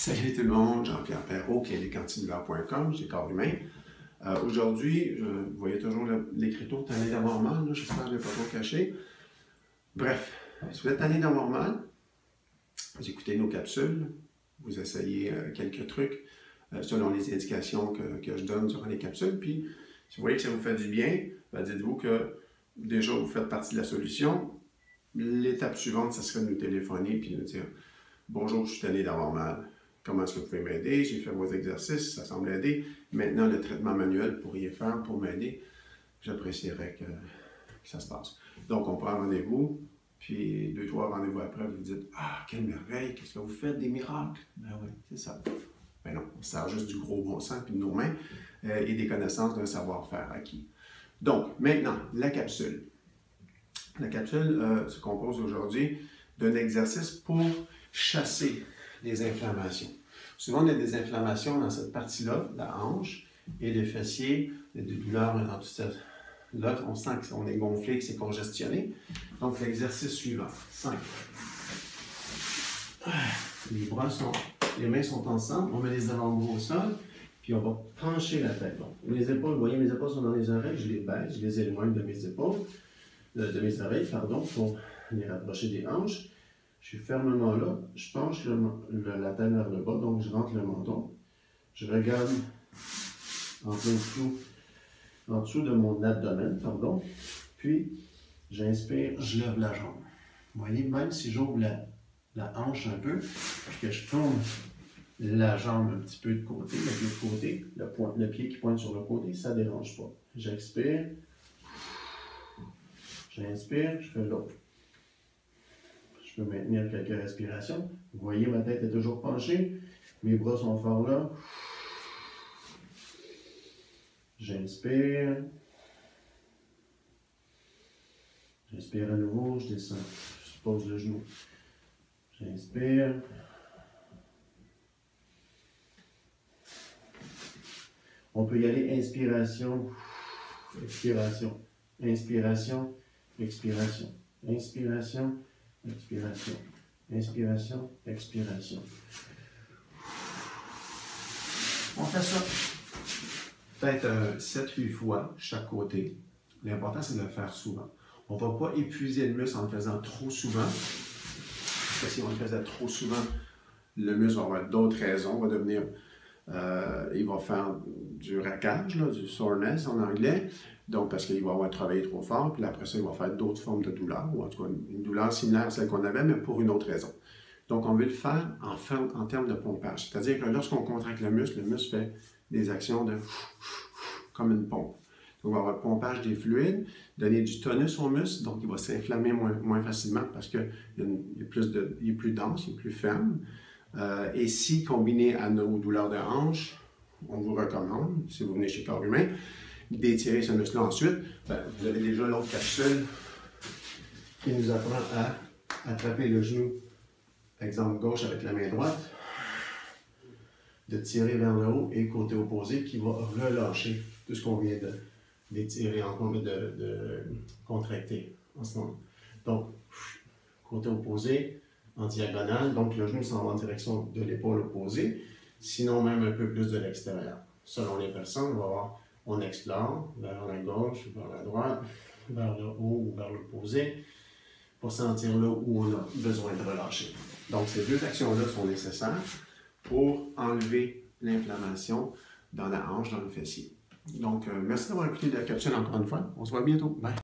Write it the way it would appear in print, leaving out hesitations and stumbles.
Salut tout le monde, Jean-Pierre Perrault, clinicantidulaire.com, j'ai corps humain. Aujourd'hui, vous voyez toujours l'écriteau tanné d'avoir mal, j'espère que je ne l'ai pas trop caché. Bref, si vous êtes tanné d'avoir mal, vous écoutez nos capsules, vous essayez quelques trucs selon les indications que je donne durant les capsules, puis si vous voyez que ça vous fait du bien, ben dites-vous que déjà vous faites partie de la solution. L'étape suivante, ça serait de nous téléphoner et nous dire « Bonjour, je suis tanné d'avoir mal. Comment est-ce que vous pouvez m'aider? J'ai fait vos exercices, ça semble aider. Maintenant, le traitement manuel, pourriez faire pour m'aider. J'apprécierais que ça se passe. » Donc, on prend rendez-vous, puis 2-3 rendez-vous après, vous vous dites « Ah, quelle merveille! Qu'est-ce que vous faites? Des miracles! » Ben oui, c'est ça. Ben non, on sert juste du gros bon sens puis de nos mains et des connaissances d'un savoir-faire acquis. Donc, maintenant, la capsule. La capsule se compose aujourd'hui d'un exercice pour chasser les inflammations. Souvent, on a des inflammations dans cette partie-là, la hanche, et les fessiers, des douleurs dans toute cette... Là, on sent qu'on est gonflé, que c'est congestionné. Donc, l'exercice suivant. 5. Les mains sont ensemble, on met les avant-bras au sol, puis on va pencher la tête. Donc, les épaules, vous voyez, mes épaules sont dans les oreilles, je les baisse, je les éloigne de mes épaules, de mes oreilles, pardon, pour les rapprocher des hanches. Je suis fermement là, je penche la tête vers le bas, donc je rentre le menton. Je regarde en dessous de mon abdomen, pardon. Puis, j'inspire, je lève la jambe. Vous voyez, même si j'ouvre la hanche un peu, puis que je tourne la jambe un petit peu de côté, le pied qui pointe sur le côté, ça ne dérange pas. J'expire, j'inspire, je fais l'autre. Je peux maintenir quelques respirations. Vous voyez, ma tête est toujours penchée. Mes bras sont forts là. J'inspire. J'inspire à nouveau, je descends. Je pose le genou. J'inspire. On peut y aller inspiration, expiration. Inspiration, expiration. Inspiration, expiration. Inspiration, expiration. On fait ça peut-être 7-8 fois chaque côté. L'important, c'est de le faire souvent. On ne va pas épuiser le muscle en le faisant trop souvent. Parce que si on le faisait trop souvent, le muscle va avoir d'autres raisons, va devenir... il va faire du raquage, du soreness en anglais, donc parce qu'il va avoir travaillé trop fort, puis après ça, il va faire d'autres formes de douleur, ou en tout cas une douleur similaire à celle qu'on avait, mais pour une autre raison. Donc, on veut le faire en termes de pompage, c'est-à-dire que lorsqu'on contracte le muscle fait des actions de comme une pompe. Donc, on va avoir le pompage des fluides, donner du tonus au muscle, donc il va s'inflammer moins facilement parce qu'il est plus dense, il est plus ferme. Et si combiné à nos douleurs de hanche, on vous recommande, si vous venez chez Corps Humain, d'étirer ce muscle-là ensuite. Vous avez déjà l'autre capsule qui nous apprend à attraper le genou, exemple gauche avec la main droite, de tirer vers le haut et côté opposé qui va relâcher tout ce qu'on vient d'étirer, de contracter en ce moment. Donc, côté opposé, en diagonale, donc le genou s'en va en direction de l'épaule opposée, sinon même un peu plus de l'extérieur. Selon les personnes, on va voir, on explore vers la gauche, vers la droite, vers le haut ou vers l'opposé, pour sentir là où on a besoin de relâcher. Donc ces deux actions-là sont nécessaires pour enlever l'inflammation dans la hanche, dans le fessier. Donc merci d'avoir écouté la capsule encore une fois. On se voit bientôt. Bye!